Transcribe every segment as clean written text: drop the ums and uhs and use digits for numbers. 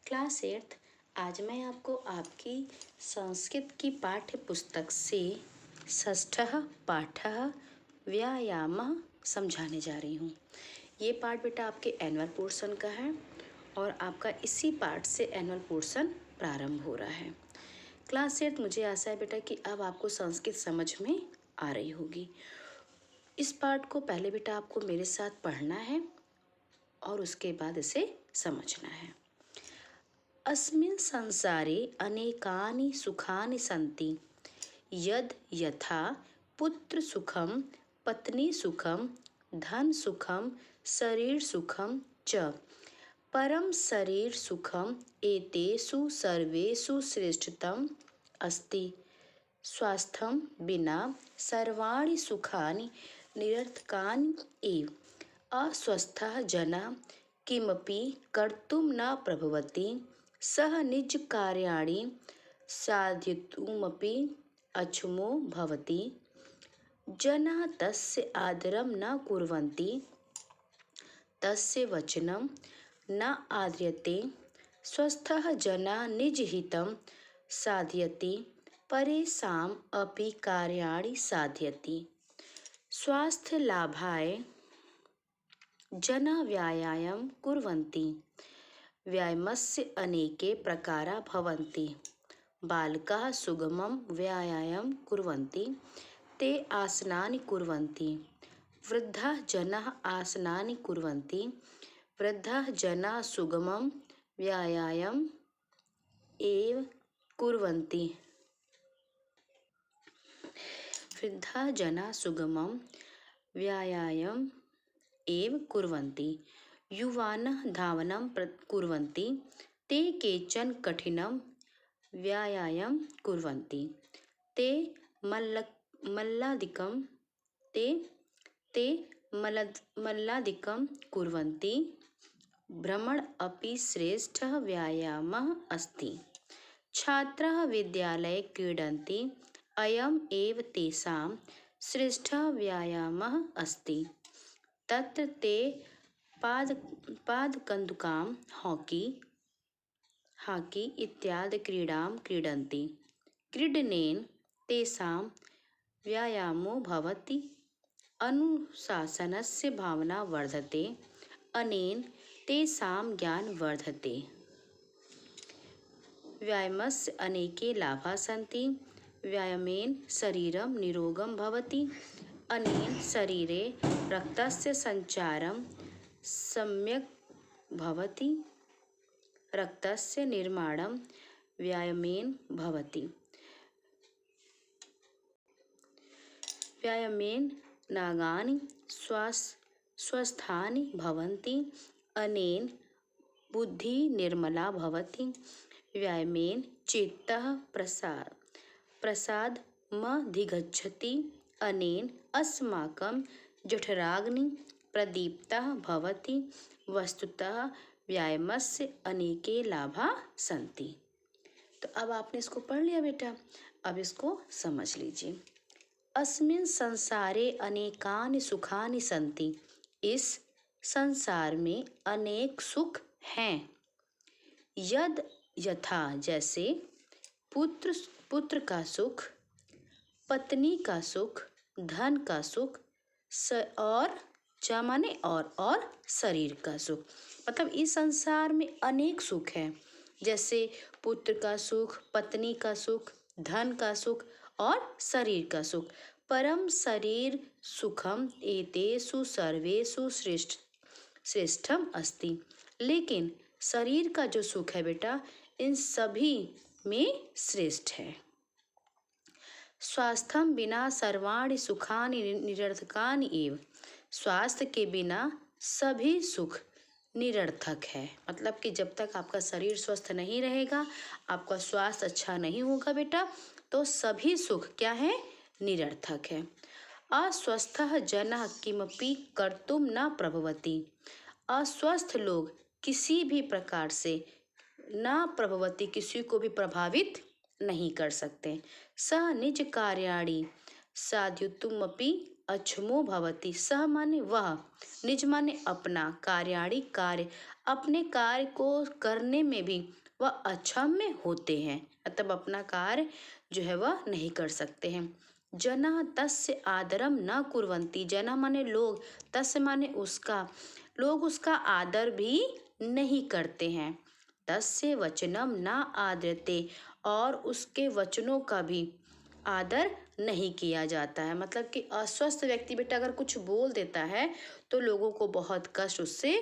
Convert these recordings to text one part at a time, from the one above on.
Class 8। आज मैं आपको आपकी संस्कृत की पाठ्य पुस्तक से षष्ठः पाठः व्यायामः समझाने जा रही हूँ। ये पाठ बेटा आपके एनुअल पोर्शन का है और आपका इसी पाठ से एनुअल पोर्शन प्रारंभ हो रहा है। क्लास 8, मुझे आशा है बेटा कि अब आपको संस्कृत समझ में आ रही होगी। इस पाठ को पहले बेटा आपको मेरे साथ पढ़ना है और उसके बाद इसे समझना है। अस्मिन् संसारे अनेकानि सुखानि सन्ति यद् यथा पुत्र सुखम पत्नी सुखम धन सुखम शरीर सुखम च परम शरीर सुखम एतेषु सर्वेषु श्रेष्ठतम अस्ति। स्वास्थ्यं विना सर्वाणि सुखानि निरर्थकानि एव। अस्वस्थः जनः किमपि कर्तुं न प्रभवति सः निजकार्याणि साधयितुमपि अक्षमो भवति। जनाः तस्य आदरं न कुर्वन्ति तस्य वचनं न आद्रियते। स्वस्थः जनः निजहितं साधयति परेषाम् अपि कार्याणि साधयति। स्वास्थ्यलाभाय जनाः व्यायामं कुर्वन्ति। व्यायामस्य अनेके प्रकाराः भवन्ति। बालकाः सुगमं व्यायामं कुर्वन्ति ते आसनानि कुर्वन्ति। वृद्धाः जनाः आसनानि कुर्वन्ति। वृद्धाः जनाः सुगमं व्यायामम् एव कुर्वन्ति। वृद्धाः जनाः सुगमं व्यायामम् एव कुर्वन्ति। युवानः धावनं कुर्वन्ति ते केचन कठिनं व्यायामं कुर्वन्ति। ते मल्लादिकं कुर्वन्ति। भ्रमण अपि श्रेष्ठः व्यायामः अस्ति। छात्राः विद्यालये क्रीडन्ति अयम् एव तेषां श्रेष्ठः व्यायामः अस्ति। तत्र ते पादकन्दुकां हॉकी इत्यादि क्रीडां क्रीडन्ति। क्रीडनेन तेषां व्यायामो भवति। अनुशासनस्य भावना वर्धते। अनेन तेषां ज्ञानं वर्धते। व्यायामस्य अनेके लाभाः सन्ति। व्यायामेन शरीरं निरोगं भवति। अनेन शरीरे रक्तस्य सञ्चारं सम्यक् भवति। रक्तस्य निर्माणं व्यायामेन भवति। व्यायामेन नाङ्गानि स्वस्थानि भवन्ति। अनेन बुद्धिः निर्मला भवति। व्यायामेन चित्तः प्रसादमधिगच्छति। अनेन अस्माकं जठराग्निः प्रदीप्तः भवति। वस्तुतः व्यायामस्य अनेके लाभाः सन्ति। तो अब आपने इसको पढ़ लिया बेटा, अब इसको समझ लीजिए। अस्मिन् संसारे अनेकानि सुखानि सन्ति। इस संसार में अनेक सुख हैं। यद यथा जैसे पुत्र का सुख, पत्नी का सुख, धन का सुख और माने और शरीर का सुख। मतलब इस संसार में अनेक सुख हैं, जैसे पुत्र का सुख, पत्नी का सुख, धन का सुख और शरीर का सुख। परम शरीर सुखम एतेषु सर्वेषु श्रेष्ठम अस्ति। लेकिन शरीर का जो सुख है बेटा, इन सभी में श्रेष्ठ है। स्वास्थ्यं विना सर्वाणि सुखानि निरर्थकानि एव। स्वास्थ्य के बिना सभी सुख निरर्थक है। मतलब कि जब तक आपका शरीर स्वस्थ नहीं रहेगा, आपका स्वास्थ्य अच्छा नहीं होगा बेटा, तो सभी सुख क्या है? निरर्थक है। अस्वस्थः जनः किमपि कर्तुं न प्रभवति। अस्वस्थ लोग किसी भी प्रकार से न प्रभवति, किसी को भी प्रभावित नहीं कर सकते। सः निज कार्याणि साधयितुमपि अक्षमो भवति। सह माने वह, निज माने अपना, कार्याणि कार्य, अपने कार्य को करने में भी वह अक्षम होते हैं, मतलब अपना कार्य जो है वह नहीं कर सकते हैं। जना तस्य आदरम न कुर्वन्ति। जना माने लोग, तस्य माने उसका, लोग उसका आदर भी नहीं करते हैं। तस्य वचनम न आदरते, और उसके वचनों का भी आदर नहीं किया जाता है। मतलब कि अस्वस्थ व्यक्ति बेटा अगर कुछ बोल देता है तो लोगों को बहुत कष्ट उससे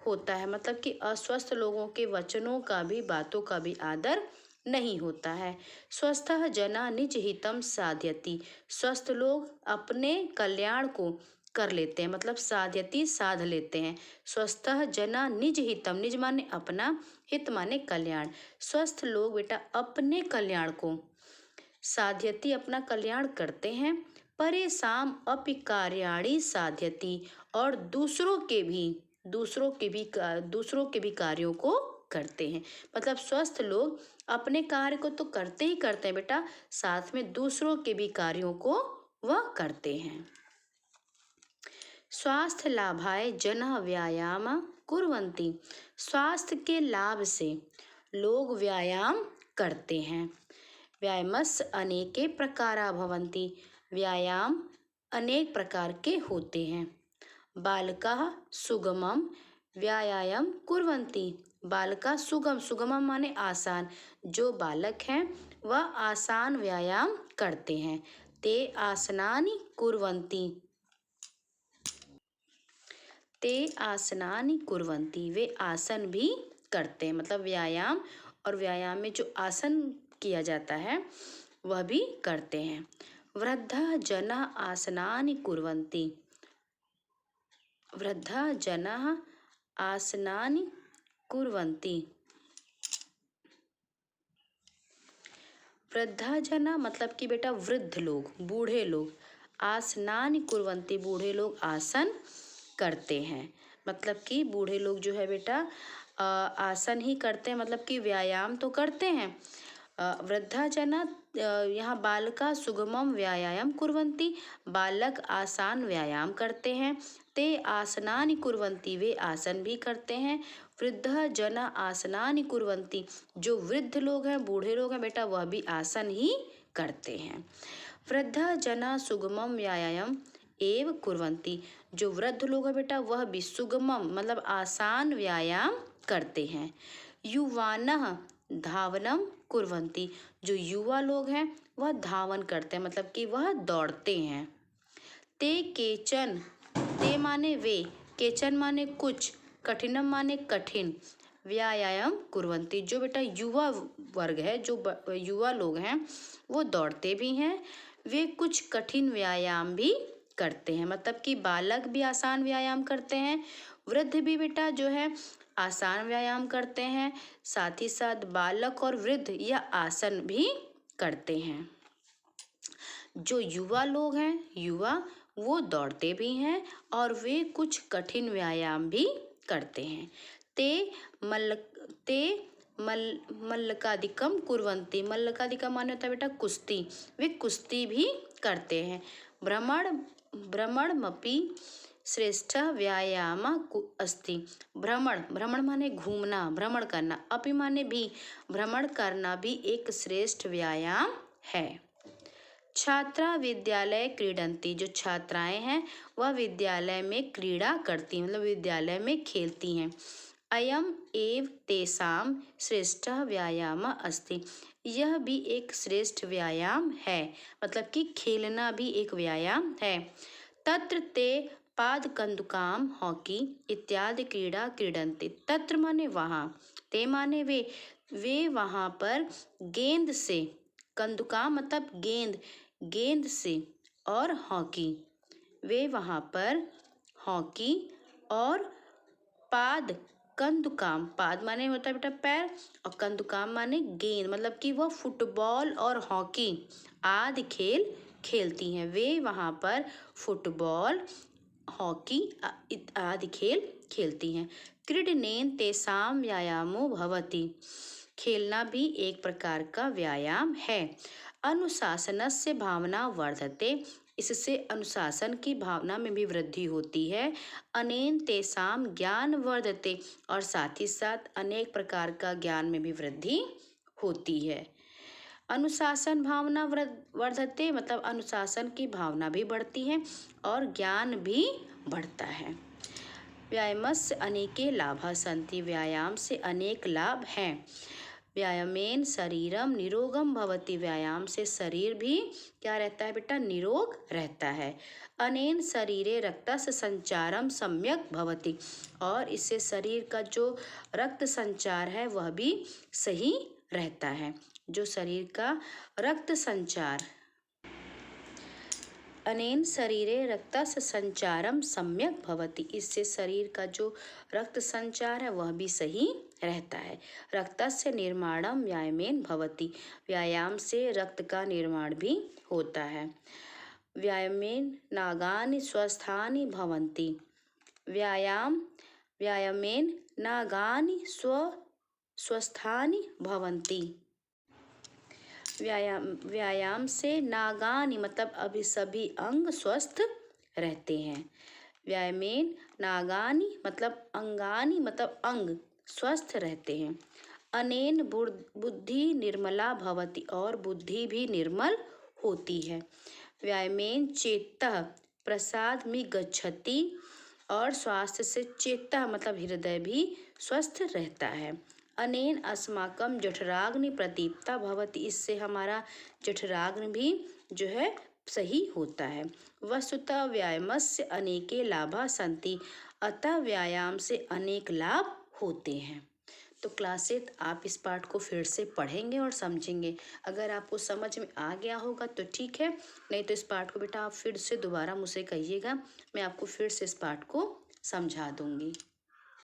होता है। मतलब कि अस्वस्थ लोगों के वचनों का भी, बातों का भी आदर नहीं होता है। स्वस्थः जना निज हितम साधयति। स्वस्थ लोग अपने कल्याण को कर लेते हैं, मतलब साधयति साध लेते हैं। स्वस्थः जना निज हितम, निज माने अपना, हित माने कल्याण। स्वस्थ लोग बेटा अपने कल्याण को, साध्यति अपना कल्याण करते हैं, परेशान अपि कार्याणि साध्यति, और दूसरों के भी कार्यों को करते हैं। मतलब स्वस्थ लोग अपने कार्य को तो करते ही करते हैं बेटा, साथ में दूसरों के भी कार्यों को वह करते हैं। स्वास्थ्य लाभाय जनः व्यायाम कुर्वन्ति। स्वास्थ्य के लाभ से लोग व्यायाम करते हैं। व्यायामस्य अनेके प्रकारा भवन्ति। व्यायाम अनेक प्रकार के होते हैं। बालकाः सुगमं व्यायाम कुर्वन्ति। बालका सुगम, सुगमम माने आसान, जो बालक हैं वह आसान व्यायाम करते हैं। ते आसनानि कुर्वन्ति। ते आसनानि कुर्वन्ति, वे आसन भी करते हैं। मतलब व्यायाम, और व्यायाम में जो आसन किया जाता है वह भी करते हैं। वृद्धा जना आसनानि कुर्वन्ति। वृद्धा जना आसनानि कुर्वन्ति। वृद्धा जना मतलब कि बेटा वृद्ध लोग, बूढ़े लोग, आसनानि कुर्वन्ति, बूढ़े लोग आसन करते हैं। मतलब कि बूढ़े लोग जो है बेटा आसन ही करते हैं, मतलब कि व्यायाम तो करते हैं। वृद्धा जना, यहाँ बालका सुगमम व्यायाम कुर्वन्ति, बालक आसान व्यायाम करते हैं। ते आसनानि कुर्वन्ति, वे आसन भी करते हैं। वृद्ध जना आसनानि कुर्वन्ति, जो वृद्ध लोग हैं, बूढ़े लोग हैं बेटा, वह भी आसन ही करते हैं। वृद्ध जना सुगमम व्यायाम एव कुर्वन्ति, जो वृद्ध लोग हैं बेटा वह भी सुगमम मतलब आसान व्यायाम करते हैं। युवानः धावनम कुर्वन्ति, जो युवा लोग हैं वह धावन करते हैं, मतलब कि वह दौड़ते हैं। ते केचन, ते माने वे, केचन माने कुछ, कठिनम माने कठिन, व्यायाम कुर्वन्ति, जो बेटा युवा वर्ग है, जो युवा लोग हैं वो दौड़ते भी हैं, वे कुछ कठिन व्यायाम भी करते हैं। मतलब कि बालक भी आसान व्यायाम करते हैं, वृद्ध भी बेटा जो है आसान व्यायाम करते हैं, साथ ही साथ बालक और वृद्ध यह आसन भी करते हैं। जो युवा लोग हैं, युवा, वो दौड़ते भी हैं और वे कुछ कठिन व्यायाम भी करते हैं। ते मल्लकादिकम कुर्वन्ति, मल्लकादिकम माने होता है बेटा कुश्ती, वे कुश्ती भी करते हैं। भ्रमणमपि श्रेष्ठ व्यायाम अस्ति। भ्रमण माने घूमना, भ्रमण करना, अपि माने भी, भ्रमण करना भी एक श्रेष्ठ व्यायाम है। छात्रा विद्यालय क्रीडन्ति, जो छात्राएं हैं वह विद्यालय में क्रीड़ा करती हैं, मतलब विद्यालय में खेलती हैं। अयम एव तेषाम श्रेष्ठ व्यायाम अस्ति, यह भी एक श्रेष्ठ व्यायाम है, मतलब कि खेलना भी एक व्यायाम है। तत्र ते पादकन्दुकाम हॉकी इत्यादि क्रीड़ा क्रीडन्ति। तत्र माने वहाँ, ते माने वे वहाँ पर गेंद से, कंदुकाम मतलब गेंद, गेंद से, और हॉकी, वे वहाँ पर हॉकी और पाद, कंदुकाम, पाद माने होता है बेटा पैर और कंदुकाम माने गेंद, मतलब कि वह फुटबॉल और हॉकी आदि खेल खेलती हैं। वे वहाँ पर फुटबॉल, हॉकी आदि खेल खेलती हैं। क्रीडनेन तेषां व्यायामो भवति, खेलना भी एक प्रकार का व्यायाम है। अनुशासनस्य भावना वर्धते, इससे अनुशासन की भावना में भी वृद्धि होती है। अनेन तेषाम ज्ञान वर्धते, और साथ ही साथ अनेक प्रकार का ज्ञान में भी वृद्धि होती है। अनुशासन भावना वर्धते मतलब अनुशासन की भावना भी बढ़ती है और ज्ञान भी बढ़ता है। व्यायामस्य अनेके लाभा सन्ति, व्यायाम से अनेक लाभ हैं। व्यायामेन शरीरम निरोगम भवति, व्यायाम से शरीर भी क्या रहता है बेटा, निरोग रहता है। अनेन शरीरे रक्तस्य संचारम सम्यक भवति, और इससे शरीर का जो रक्त संचार है वह भी सही रहता है। जो शरीर का रक्त संचार, अनेन शरीरे रक्तस्य संचारम सम्यक भवति, इससे शरीर का जो रक्त संचार है वह भी सही रहता है। रक्तस्य निर्माणम व्यायामेन भवति, व्यायाम से रक्त का निर्माण भी होता है। व्यायामेन नागानि स्वस्थानि भवन्ति, व्यायामेन नागानि स्वस्थानि भवन्ति, व्यायाम से नागानि मतलब अभी सभी अंग स्वस्थ रहते हैं। व्यायामेन नागानि मतलब अंगानि मतलब अंग स्वस्थ रहते हैं। अनेन बुद्धि निर्मला भवति, और बुद्धि भी निर्मल होती है। व्यायामेन चेतः प्रसादमि गच्छति, और स्वास्थ्य से चेतः मतलब हृदय भी स्वस्थ रहता है। अनेन अस्माकं जठराग्नि प्रदीप्ता भवति, इससे हमारा जठराग्नि भी जो है सही होता है। वस्तुतः व्यायामस्य अनेके लाभा सन्ति, अतः व्यायाम से अनेक लाभ होते हैं। तो क्लास 8 आप इस पाठ को फिर से पढ़ेंगे और समझेंगे। अगर आपको समझ में आ गया होगा तो ठीक है, नहीं तो इस पाठ को बेटा आप फिर से दोबारा मुझसे कहिएगा, मैं आपको फिर से इस पाठ को समझा दूंगी।